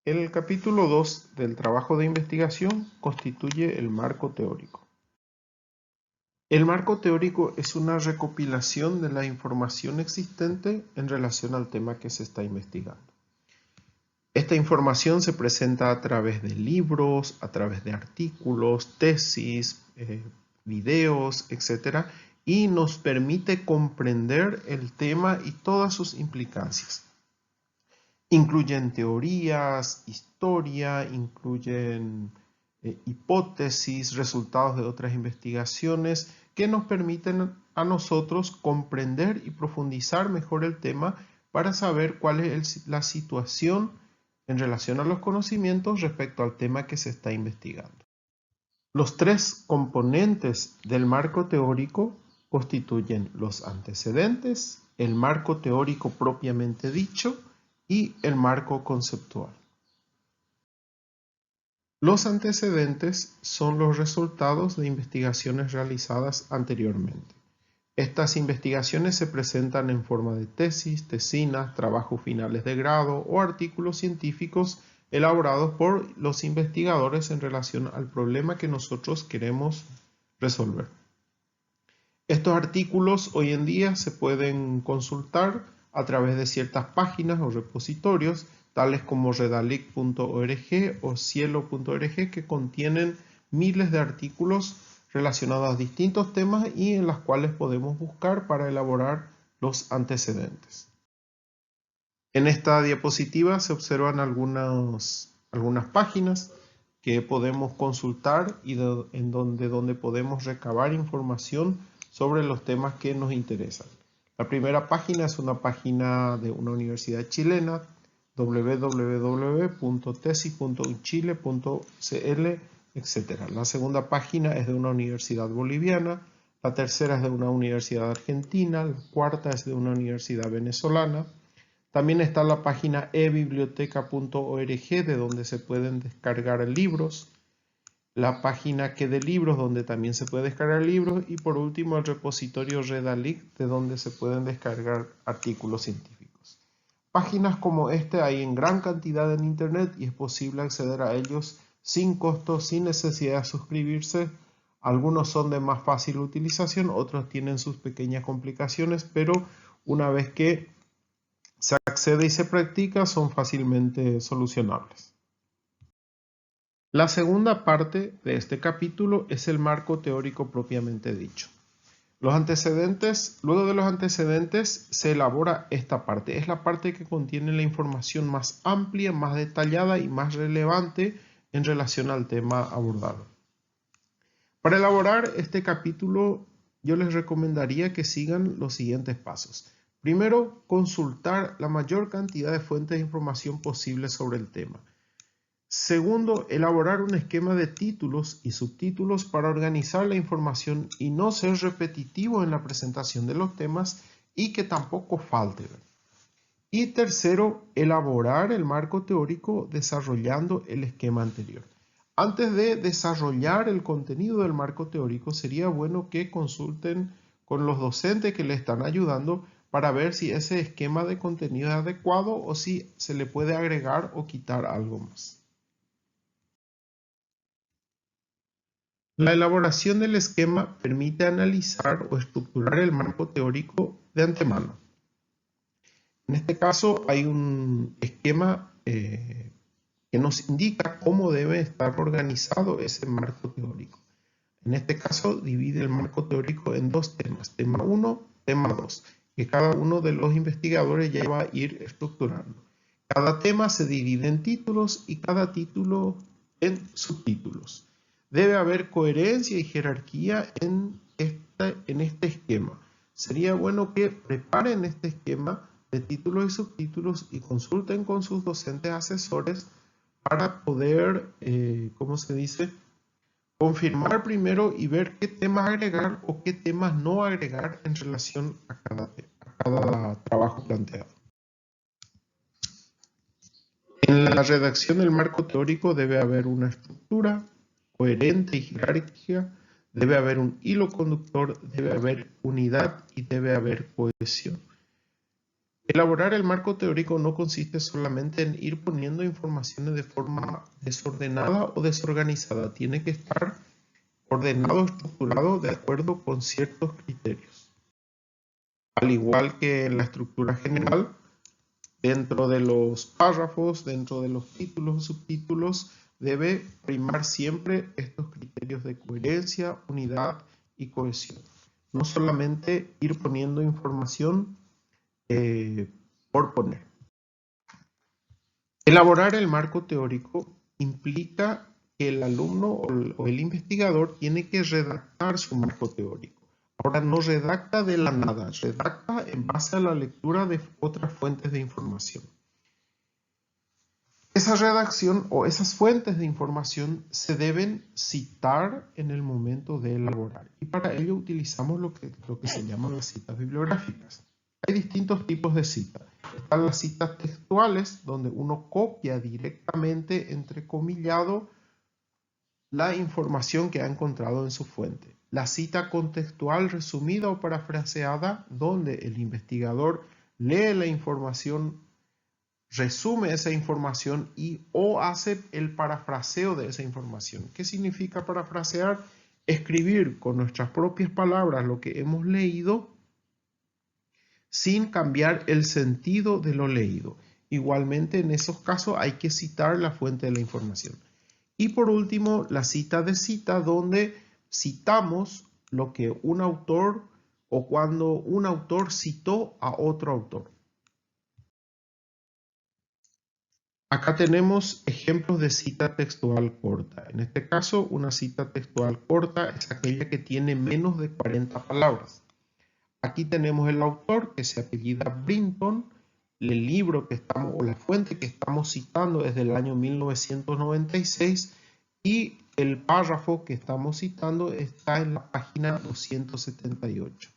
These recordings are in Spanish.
El capítulo 2 del trabajo de investigación constituye el marco teórico. El marco teórico es una recopilación de la información existente en relación al tema que se está investigando. Esta información se presenta a través de libros, a través de artículos, tesis, videos, etc. Y nos permite comprender el tema y todas sus implicancias. Incluyen teorías, historia, incluyen hipótesis, resultados de otras investigaciones que nos permiten a nosotros comprender y profundizar mejor el tema para saber cuál es la situación en relación a los conocimientos respecto al tema que se está investigando. Los tres componentes del marco teórico constituyen los antecedentes, el marco teórico propiamente dicho y el marco conceptual. Los antecedentes son los resultados de investigaciones realizadas anteriormente. Estas investigaciones se presentan en forma de tesis, tesinas, trabajos finales de grado o artículos científicos elaborados por los investigadores en relación al problema que nosotros queremos resolver. Estos artículos hoy en día se pueden consultar a través de ciertas páginas o repositorios, tales como redalic.org o cielo.org, que contienen miles de artículos relacionados a distintos temas y en las cuales podemos buscar para elaborar los antecedentes. En esta diapositiva se observan algunas páginas que podemos consultar y en donde podemos recabar información sobre los temas que nos interesan. La primera página es una página de una universidad chilena, www.tesis.uchile.cl, etc. La segunda página es de una universidad boliviana, la tercera es de una universidad argentina, la cuarta es de una universidad venezolana. También está la página ebiblioteca.org, de donde se pueden descargar libros, la página que de libros, donde también se puede descargar libros, y por último el repositorio Redalic, de donde se pueden descargar artículos científicos. Páginas como este hay en gran cantidad en internet y es posible acceder a ellos sin costo, sin necesidad de suscribirse. Algunos son de más fácil utilización, otros tienen sus pequeñas complicaciones, pero una vez que se accede y se practica son fácilmente solucionables. La segunda parte de este capítulo es el marco teórico propiamente dicho. Luego de los antecedentes se elabora esta parte. Es la parte que contiene la información más amplia, más detallada y más relevante en relación al tema abordado. Para elaborar este capítulo, yo les recomendaría que sigan los siguientes pasos. Primero, consultar la mayor cantidad de fuentes de información posible sobre el tema. Segundo, elaborar un esquema de títulos y subtítulos para organizar la información y no ser repetitivo en la presentación de los temas y que tampoco falte. Y tercero, elaborar el marco teórico desarrollando el esquema anterior. Antes de desarrollar el contenido del marco teórico, sería bueno que consulten con los docentes que le están ayudando para ver si ese esquema de contenido es adecuado o si se le puede agregar o quitar algo más. La elaboración del esquema permite analizar o estructurar el marco teórico de antemano. En este caso hay un esquema que nos indica cómo debe estar organizado ese marco teórico. En este caso divide el marco teórico en dos temas, tema 1, tema 2, que cada uno de los investigadores ya va a ir estructurando. Cada tema se divide en títulos y cada título en subtítulos. Debe haber coherencia y jerarquía en este esquema. Sería bueno que preparen este esquema de títulos y subtítulos y consulten con sus docentes asesores para poder, confirmar primero y ver qué temas agregar o qué temas no agregar en relación a cada trabajo planteado. En la redacción del marco teórico debe haber una estructura coherente y jerárquica, debe haber un hilo conductor, debe haber unidad y debe haber cohesión. Elaborar el marco teórico no consiste solamente en ir poniendo informaciones de forma desordenada o desorganizada. Tiene que estar ordenado, estructurado de acuerdo con ciertos criterios. Al igual que en la estructura general, dentro de los párrafos, dentro de los títulos o subtítulos, debe primar siempre estos criterios de coherencia, unidad y cohesión. No solamente ir poniendo información por poner. Elaborar el marco teórico implica que el alumno o el investigador tiene que redactar su marco teórico. Ahora no redacta de la nada, redacta en base a la lectura de otras fuentes de información. Esa redacción o esas fuentes de información se deben citar en el momento de elaborar. Y para ello utilizamos lo que se llaman las citas bibliográficas. Hay distintos tipos de citas. Están las citas textuales, donde uno copia directamente, entrecomillado, la información que ha encontrado en su fuente. La cita contextual resumida o parafraseada, donde el investigador lee la información, resume esa información o hace el parafraseo de esa información. ¿Qué significa parafrasear? Escribir con nuestras propias palabras lo que hemos leído sin cambiar el sentido de lo leído. Igualmente, en esos casos hay que citar la fuente de la información. Y por último, la cita de cita, donde citamos lo que un autor o cuando un autor citó a otro autor. Acá tenemos ejemplos de cita textual corta. En este caso, una cita textual corta es aquella que tiene menos de 40 palabras. Aquí tenemos el autor que se apellida Brinton, el libro que estamos, o la fuente que estamos citando es del año 1996 y el párrafo que estamos citando está en la página 278.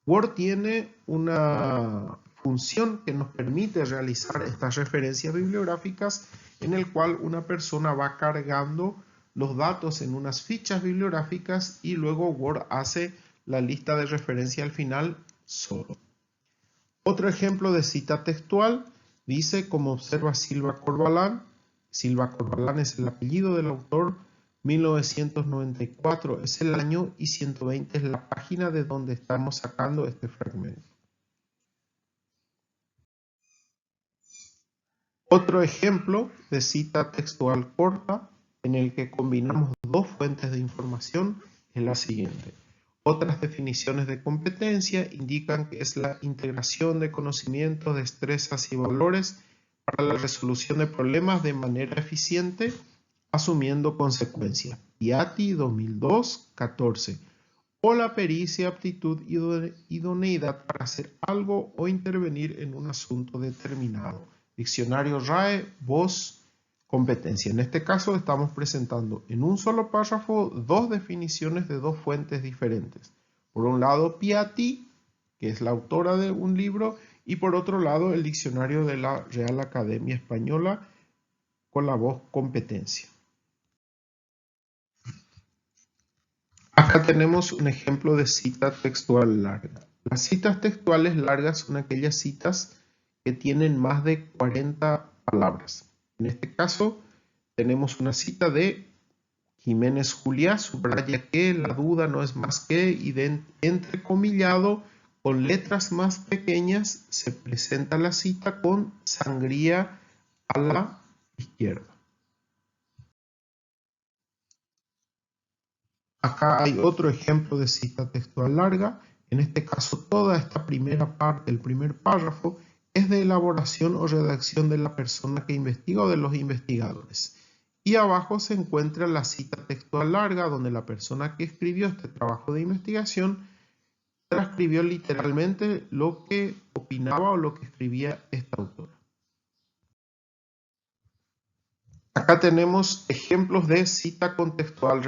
Word tiene una función que nos permite realizar estas referencias bibliográficas en el cual una persona va cargando los datos en unas fichas bibliográficas y luego Word hace la lista de referencia al final solo. Otro ejemplo de cita textual dice, como observa Silva Corbalán es el apellido del autor, 1994 es el año y 120 es la página de donde estamos sacando este fragmento. Otro ejemplo de cita textual corta en el que combinamos dos fuentes de información es la siguiente. Otras definiciones de competencia indican que es la integración de conocimientos, destrezas y valores para la resolución de problemas de manera eficiente, asumiendo consecuencias. Piatti 2002, 14. O la pericia, aptitud y idoneidad para hacer algo o intervenir en un asunto determinado. Diccionario RAE, voz, competencia. En este caso estamos presentando en un solo párrafo dos definiciones de dos fuentes diferentes. Por un lado, Piatti, que es la autora de un libro, y por otro lado, el diccionario de la Real Academia Española con la voz competencia. Acá tenemos un ejemplo de cita textual larga. Las citas textuales largas son aquellas citas que tienen más de 40 palabras. En este caso, tenemos una cita de Jiménez Juliá, subraya que la duda no es más que, y entrecomillado, con letras más pequeñas, se presenta la cita con sangría a la izquierda. Acá hay otro ejemplo de cita textual larga. En este caso, toda esta primera parte, el primer párrafo, es de elaboración o redacción de la persona que investiga o de los investigadores. Y abajo se encuentra la cita textual larga, donde la persona que escribió este trabajo de investigación transcribió literalmente lo que opinaba o lo que escribía esta autora. Acá tenemos ejemplos de cita contextual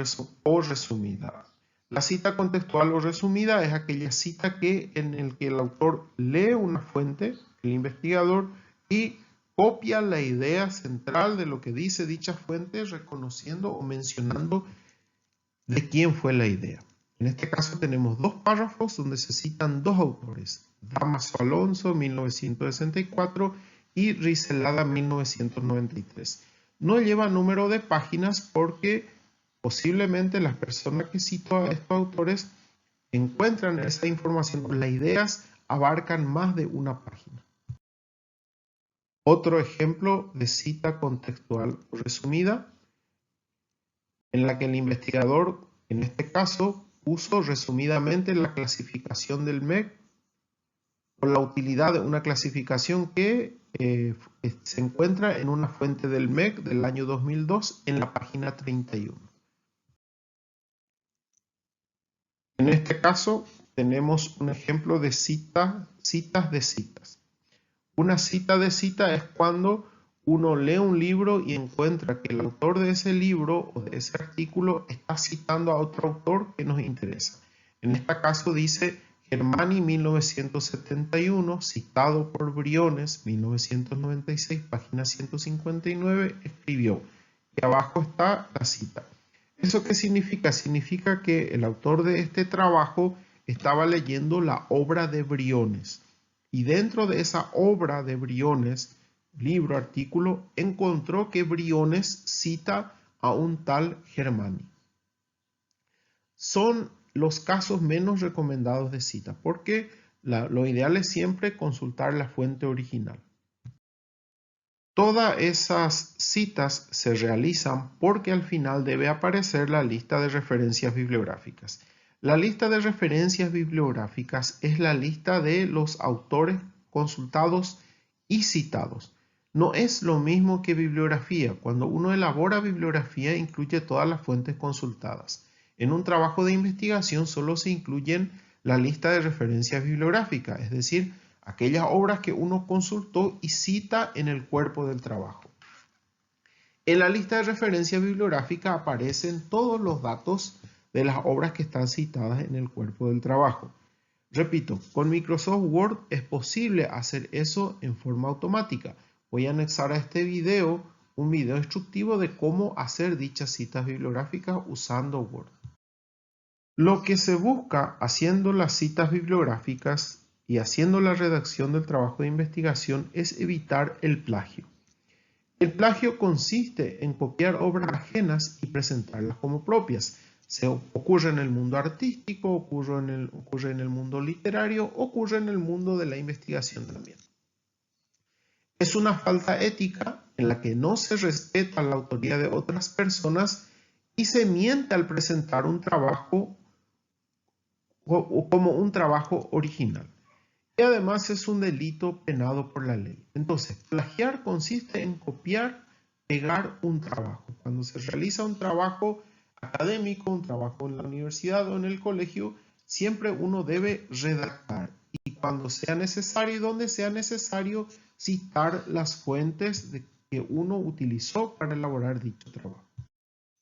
o resumida. La cita contextual o resumida es aquella cita en el que el autor lee una fuente, el investigador, y copia la idea central de lo que dice dicha fuente, reconociendo o mencionando de quién fue la idea. En este caso tenemos dos párrafos donde se citan dos autores, Damaso Alonso, 1964, y Riselada, 1993. No lleva número de páginas porque posiblemente las personas que cito a estos autores encuentran esa información. Las ideas abarcan más de una página. Otro ejemplo de cita contextual resumida, en la que el investigador, en este caso, puso resumidamente la clasificación del MEC con la utilidad de una clasificación que se encuentra en una fuente del MEC del año 2002 en la página 31. En este caso tenemos un ejemplo de citas de citas. Una cita de cita es cuando uno lee un libro y encuentra que el autor de ese libro o de ese artículo está citando a otro autor que nos interesa. En este caso dice Germani 1971, citado por Briones 1996, página 159, escribió. Y abajo está la cita. ¿Eso qué significa? Significa que el autor de este trabajo estaba leyendo la obra de Briones. Y dentro de esa obra de Briones, libro, artículo, encontró que Briones cita a un tal Germani. Son los casos menos recomendados de cita, porque lo ideal es siempre consultar la fuente original. Todas esas citas se realizan porque al final debe aparecer la lista de referencias bibliográficas. La lista de referencias bibliográficas es la lista de los autores consultados y citados. No es lo mismo que bibliografía. Cuando uno elabora bibliografía incluye todas las fuentes consultadas. En un trabajo de investigación solo se incluyen la lista de referencias bibliográficas, es decir, aquellas obras que uno consultó y cita en el cuerpo del trabajo. En la lista de referencia bibliográfica aparecen todos los datos de las obras que están citadas en el cuerpo del trabajo. Repito, con Microsoft Word es posible hacer eso en forma automática. Voy a anexar a este video un video instructivo de cómo hacer dichas citas bibliográficas usando Word. Lo que se busca haciendo las citas bibliográficas y haciendo la redacción del trabajo de investigación es evitar el plagio. El plagio consiste en copiar obras ajenas y presentarlas como propias. Ocurre en el mundo artístico, ocurre en el mundo literario, ocurre en el mundo de la investigación también. Es una falta ética en la que no se respeta la autoría de otras personas y se miente al presentar un trabajo como un trabajo original. Y además es un delito penado por la ley. Entonces, plagiar consiste en copiar, pegar un trabajo. Cuando se realiza un trabajo académico, un trabajo en la universidad o en el colegio, siempre uno debe redactar y cuando sea necesario y donde sea necesario citar las fuentes que uno utilizó para elaborar dicho trabajo.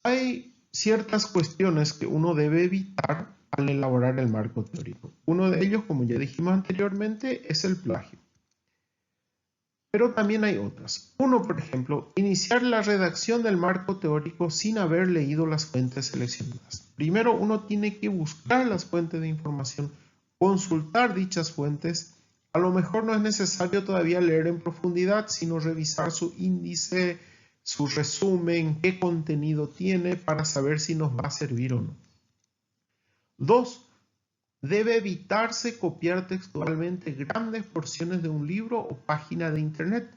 Hay ciertas cuestiones que uno debe evitar al elaborar el marco teórico. Uno de ellos, como ya dijimos anteriormente, es el plagio. Pero también hay otras. Uno, por ejemplo, iniciar la redacción del marco teórico sin haber leído las fuentes seleccionadas. Primero, uno tiene que buscar las fuentes de información, consultar dichas fuentes. A lo mejor no es necesario todavía leer en profundidad, sino revisar su índice, su resumen, qué contenido tiene para saber si nos va a servir o no. 2. Debe evitarse copiar textualmente grandes porciones de un libro o página de internet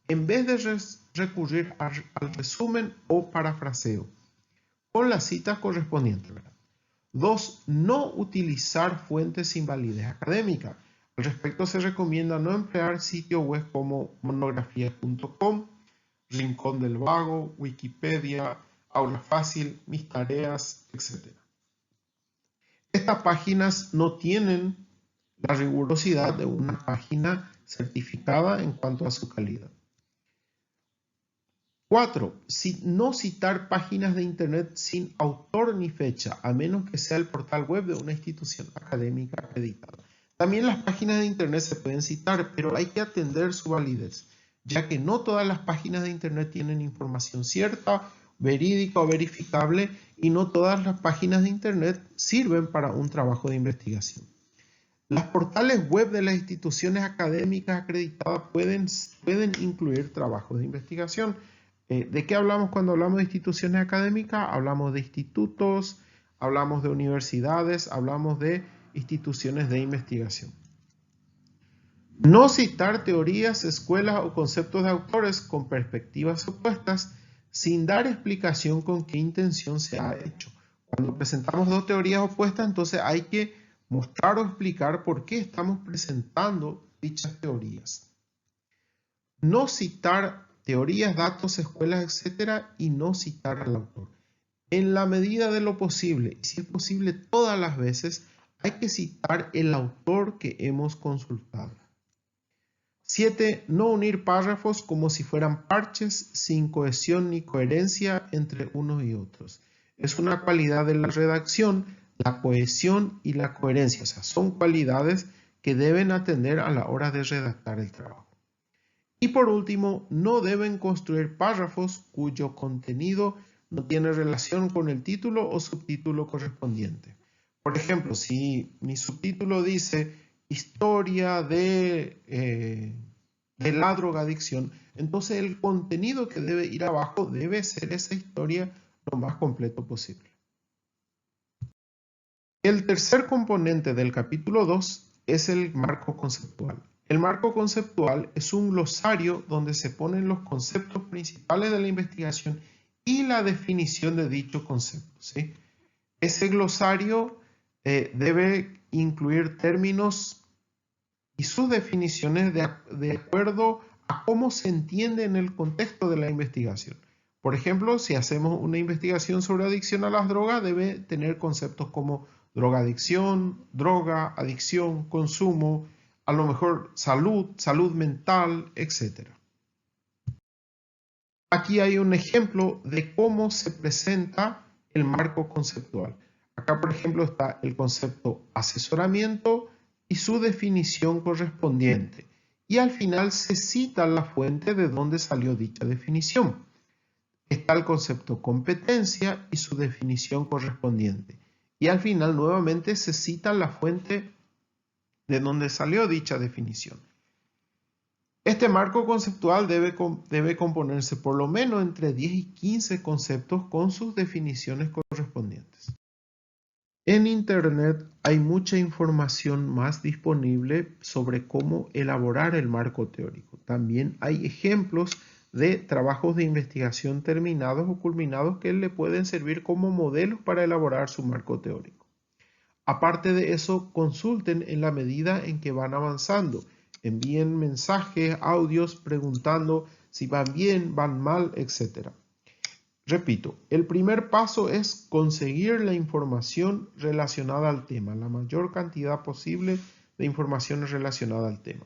en vez de recurrir al resumen o parafraseo con las citas correspondientes. 2. No utilizar fuentes sin validez académica. Al respecto se recomienda no emplear sitios web como monografías.com, Rincón del Vago, Wikipedia, Aula Fácil, Mis Tareas, etc. Estas páginas no tienen la rigurosidad de una página certificada en cuanto a su calidad. 4. No citar páginas de internet sin autor ni fecha, a menos que sea el portal web de una institución académica acreditada. También las páginas de internet se pueden citar, pero hay que atender su validez, ya que no todas las páginas de internet tienen información cierta, verídica o verificable, y no todas las páginas de internet sirven para un trabajo de investigación. Las portales web de las instituciones académicas acreditadas pueden incluir trabajos de investigación. ¿De qué hablamos cuando hablamos de instituciones académicas? Hablamos de institutos, hablamos de universidades, hablamos de instituciones de investigación. No citar teorías, escuelas o conceptos de autores con perspectivas opuestas sin dar explicación con qué intención se ha hecho. Cuando presentamos dos teorías opuestas, entonces hay que mostrar o explicar por qué estamos presentando dichas teorías. No citar teorías, datos, escuelas, etcétera, y no citar al autor. En la medida de lo posible, y si es posible todas las veces, hay que citar el autor que hemos consultado. 7. No unir párrafos como si fueran parches sin cohesión ni coherencia entre unos y otros. Es una cualidad de la redacción, la cohesión y la coherencia. O sea, son cualidades que deben atender a la hora de redactar el trabajo. Y por último, no deben construir párrafos cuyo contenido no tiene relación con el título o subtítulo correspondiente. Por ejemplo, si mi subtítulo dice historia de la drogadicción, entonces el contenido que debe ir abajo debe ser esa historia lo más completo posible. El tercer componente del capítulo 2 es el marco conceptual. El marco conceptual es un glosario donde se ponen los conceptos principales de la investigación y la definición de dicho concepto, ¿sí? Ese glosario debe incluir términos y sus definiciones de acuerdo a cómo se entiende en el contexto de la investigación. Por ejemplo, si hacemos una investigación sobre adicción a las drogas, debe tener conceptos como drogadicción, droga, adicción, consumo, a lo mejor salud, salud mental, etc. Aquí hay un ejemplo de cómo se presenta el marco conceptual. Acá, por ejemplo, está el concepto asesoramiento y su definición correspondiente. Y al final se cita la fuente de donde salió dicha definición. Está el concepto competencia y su definición correspondiente. Y al final nuevamente se cita la fuente de donde salió dicha definición. Este marco conceptual debe componerse por lo menos entre 10 y 15 conceptos con sus definiciones correspondientes. En Internet hay mucha información más disponible sobre cómo elaborar el marco teórico. También hay ejemplos de trabajos de investigación terminados o culminados que le pueden servir como modelos para elaborar su marco teórico. Aparte de eso, consulten en la medida en que van avanzando. Envíen mensajes, audios, preguntando si van bien, van mal, etc. Repito, el primer paso es conseguir la información relacionada al tema, la mayor cantidad posible de información relacionada al tema.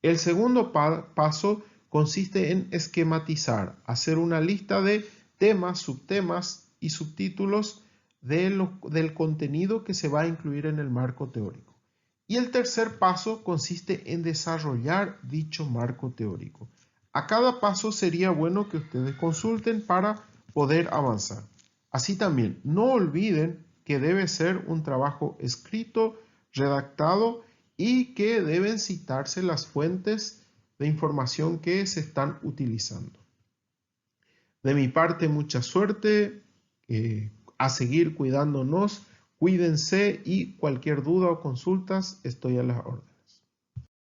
El segundo paso consiste en esquematizar, hacer una lista de temas, subtemas y subtítulos del contenido que se va a incluir en el marco teórico. Y el tercer paso consiste en desarrollar dicho marco teórico. A cada paso sería bueno que ustedes consulten para poder avanzar. Así también, no olviden que debe ser un trabajo escrito, redactado y que deben citarse las fuentes de información que se están utilizando. De mi parte, mucha suerte, a seguir cuidándonos, cuídense y cualquier duda o consultas, estoy a la orden.